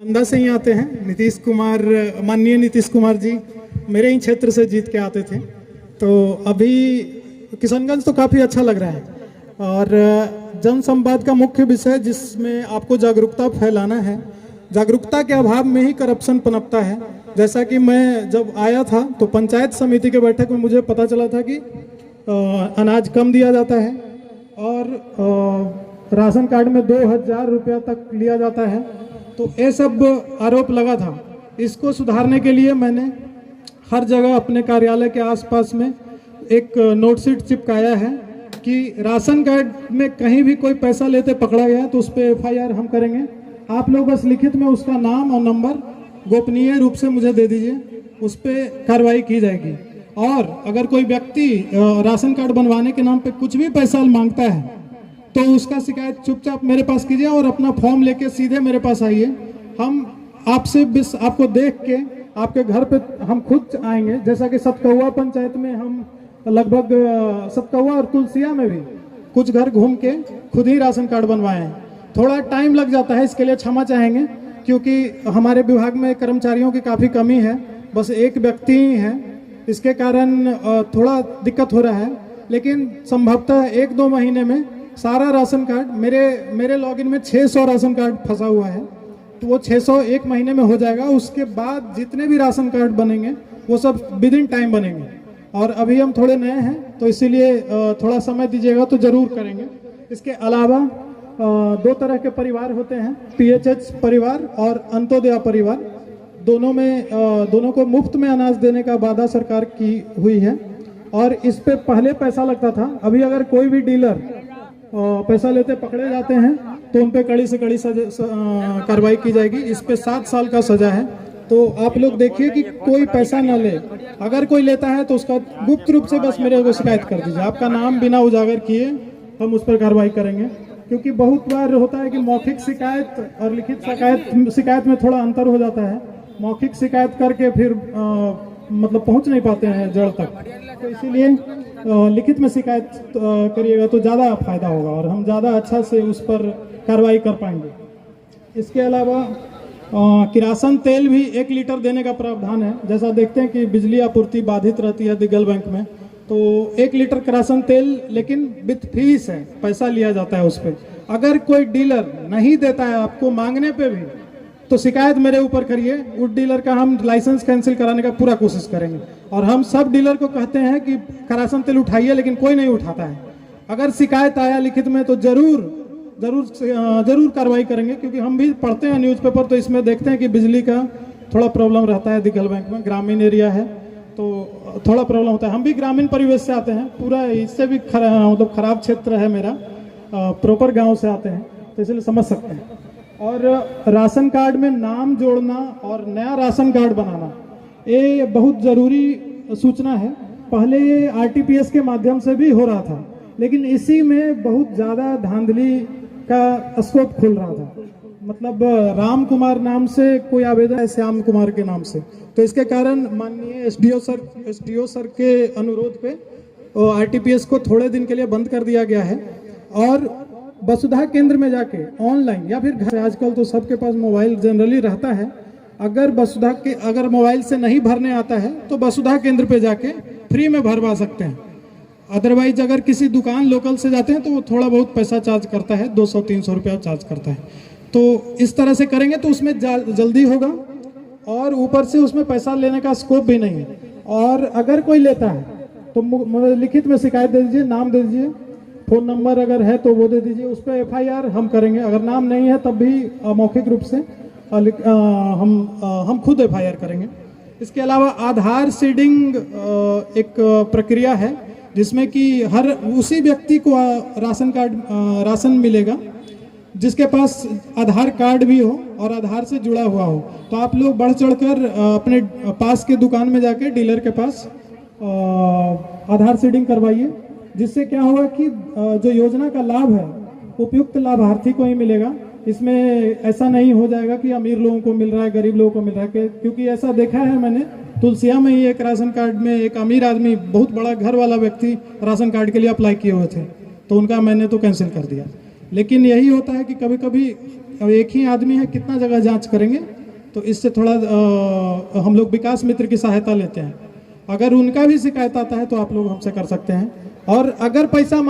नालंदा से ही आते हैं। नीतीश कुमार, माननीय नीतीश कुमार जी मेरे ही क्षेत्र से जीत के आते थे। तो अभी किशनगंज तो काफ़ी अच्छा लग रहा है और जन संवाद का मुख्य विषय जिसमें आपको जागरूकता फैलाना है। जागरूकता के अभाव में ही करप्शन पनपता है। जैसा कि मैं जब आया था तो पंचायत समिति के बैठक में मुझे पता चला था कि अनाज कम दिया जाता है और राशन कार्ड में 2000 रुपया तक लिया जाता है। तो ये सब आरोप लगा था। इसको सुधारने के लिए मैंने हर जगह अपने कार्यालय के आसपास में एक नोट शीट चिपकाया है कि राशन कार्ड में कहीं भी कोई पैसा लेते पकड़ा गया तो उस पर FIR हम करेंगे। आप लोग बस लिखित में उसका नाम और नंबर गोपनीय रूप से मुझे दे दीजिए, उस पर कार्रवाई की जाएगी। और अगर कोई व्यक्ति राशन कार्ड बनवाने के नाम पे कुछ भी पैसा मांगता है तो उसका शिकायत चुपचाप मेरे पास कीजिए और अपना फॉर्म लेके सीधे मेरे पास आइए। हम आपको देख के आपके घर पे हम खुद आएंगे। जैसा कि सतकौआ पंचायत में हम लगभग सतकौआ और तुलसिया में भी कुछ घर घूम के खुद ही राशन कार्ड बनवाए हैं। थोड़ा टाइम लग जाता है, इसके लिए क्षमा चाहेंगे क्योंकि हमारे विभाग में कर्मचारियों की काफ़ी कमी है, बस एक व्यक्ति ही है, इसके कारण थोड़ा दिक्कत हो रहा है। लेकिन संभवतः 1-2 महीने में सारा राशन कार्ड मेरे लॉगिन में 600 राशन कार्ड फंसा हुआ है, तो वो 600 1 महीने में हो जाएगा। उसके बाद जितने भी राशन कार्ड बनेंगे वो सब विद इन टाइम बनेंगे। और अभी हम थोड़े नए हैं तो इसीलिए थोड़ा समय दीजिएगा तो ज़रूर करेंगे। इसके अलावा 2 तरह के परिवार होते हैं, PHH परिवार और अंत्योदय परिवार। दोनों को मुफ्त में अनाज देने का वादा सरकार की हुई है और इस पे पहले पैसा लगता था। अभी अगर कोई भी डीलर पैसा लेते पकड़े जाते हैं तो उन पे कड़ी से कड़ी कार्रवाई की जाएगी। इस पे 7 साल का सजा है। तो आप लोग देखिए कि कोई पैसा ना ले, अगर कोई लेता है तो उसका गुप्त रूप से बस मेरे को शिकायत कर दीजिए। आपका नाम बिना उजागर किए हम उस पर कार्रवाई करेंगे। क्योंकि बहुत बार होता है कि मौखिक शिकायत और लिखित शिकायत में थोड़ा अंतर हो जाता है। मौखिक शिकायत करके फिर मतलब पहुंच नहीं पाते हैं जड़ तक, तो इसीलिए लिखित में शिकायत करिएगा तो ज़्यादा फायदा होगा और हम ज़्यादा अच्छा से उस पर कार्रवाई कर पाएंगे। इसके अलावा किरासन तेल भी 1 लीटर देने का प्रावधान है। जैसा देखते हैं कि बिजली आपूर्ति बाधित रहती है दिग्गल बैंक में, तो 1 लीटर किरासन तेल लेकिन विथ फीस है, पैसा लिया जाता है उस पर। अगर कोई डीलर नहीं देता है आपको मांगने पे भी तो शिकायत मेरे ऊपर करिए। उस डीलर का हम लाइसेंस कैंसिल कराने का पूरा कोशिश करेंगे। और हम सब डीलर को कहते हैं कि किरासन तेल उठाइए, लेकिन कोई नहीं उठाता है। अगर शिकायत आया लिखित में तो जरूर कार्रवाई करेंगे, क्योंकि हम भी पढ़ते हैं न्यूज़पेपर तो इसमें देखते हैं कि बिजली का थोड़ा प्रॉब्लम रहता है दिग्गल बैंक में। ग्रामीण एरिया है तो थोड़ा प्रॉब्लम होता है। हम भी ग्रामीण परिवेश से आते हैं, पूरा इससे भी मतलब खराब क्षेत्र है मेरा, प्रॉपर गाँव से आते हैं तो इसलिए समझ सकते हैं। और राशन कार्ड में नाम जोड़ना और नया राशन कार्ड बनाना ये बहुत ज़रूरी सूचना है। पहले ये RTPS के माध्यम से भी हो रहा था, लेकिन इसी में बहुत ज़्यादा धांधली का स्कोप खुल रहा था। मतलब राम कुमार नाम से कोई आवेदन है श्याम कुमार के नाम से, तो इसके कारण माननीय SDO सर के अनुरोध पे RTPS को थोड़े दिन के लिए बंद कर दिया गया है। और वसुधा केंद्र में जाके ऑनलाइन या फिर घर, आजकल तो सबके पास मोबाइल जनरली रहता है, अगर मोबाइल से नहीं भरने आता है तो वसुधा केंद्र पे जाके फ्री में भरवा सकते हैं। अदरवाइज अगर किसी दुकान लोकल से जाते हैं तो वो थोड़ा बहुत पैसा चार्ज करता है, 200-300 रुपया चार्ज करता है। तो इस तरह से करेंगे तो उसमें जल्दी होगा और ऊपर से उसमें पैसा लेने का स्कोप भी नहीं है। और अगर कोई लेता है तो लिखित में शिकायत दे दीजिए, नाम दे दीजिए, फ़ोन नंबर अगर है तो वो दे दीजिए, उस पर FIR हम करेंगे। अगर नाम नहीं है तब भी मौखिक रूप से हम खुद FIR करेंगे। इसके अलावा आधार सीडिंग एक प्रक्रिया है जिसमें कि हर उसी व्यक्ति को राशन मिलेगा जिसके पास आधार कार्ड भी हो और आधार से जुड़ा हुआ हो। तो आप लोग बढ़ चढ़कर अपने पास के दुकान में जाके डीलर के पास आधार सीडिंग करवाइए, जिससे क्या होगा कि जो योजना का लाभ है उपयुक्त लाभार्थी को ही मिलेगा। इसमें ऐसा नहीं हो जाएगा कि अमीर लोगों को मिल रहा है, गरीब लोगों को मिल रहा है, क्योंकि ऐसा देखा है मैंने तुलसिया में ही एक राशन कार्ड में एक अमीर आदमी, बहुत बड़ा घर वाला व्यक्ति राशन कार्ड के लिए अप्लाई किए हुए थे, तो उनका मैंने तो कैंसिल कर दिया। लेकिन यही होता है कि कभी कभी अब एक ही आदमी है, कितना जगह जांच करेंगे। तो इससे थोड़ा हम लोग विकास मित्र की सहायता लेते हैं। अगर उनका भी शिकायत आता है तो आप लोग हमसे कर सकते हैं। और अगर पैसा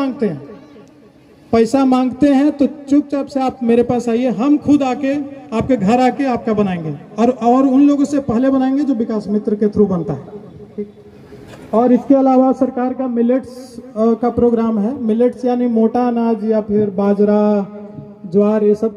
मांगते हैं तो चुपचाप से आप मेरे पास आइए, हम खुद आके आपके घर आके आपका बनाएंगे, और उन लोगों से पहले बनाएंगे जो विकास मित्र के थ्रू बनता है। और इसके अलावा सरकार का मिलेट्स का प्रोग्राम है। मिलेट्स यानी मोटा अनाज या फिर बाजरा, ज्वार, ये सब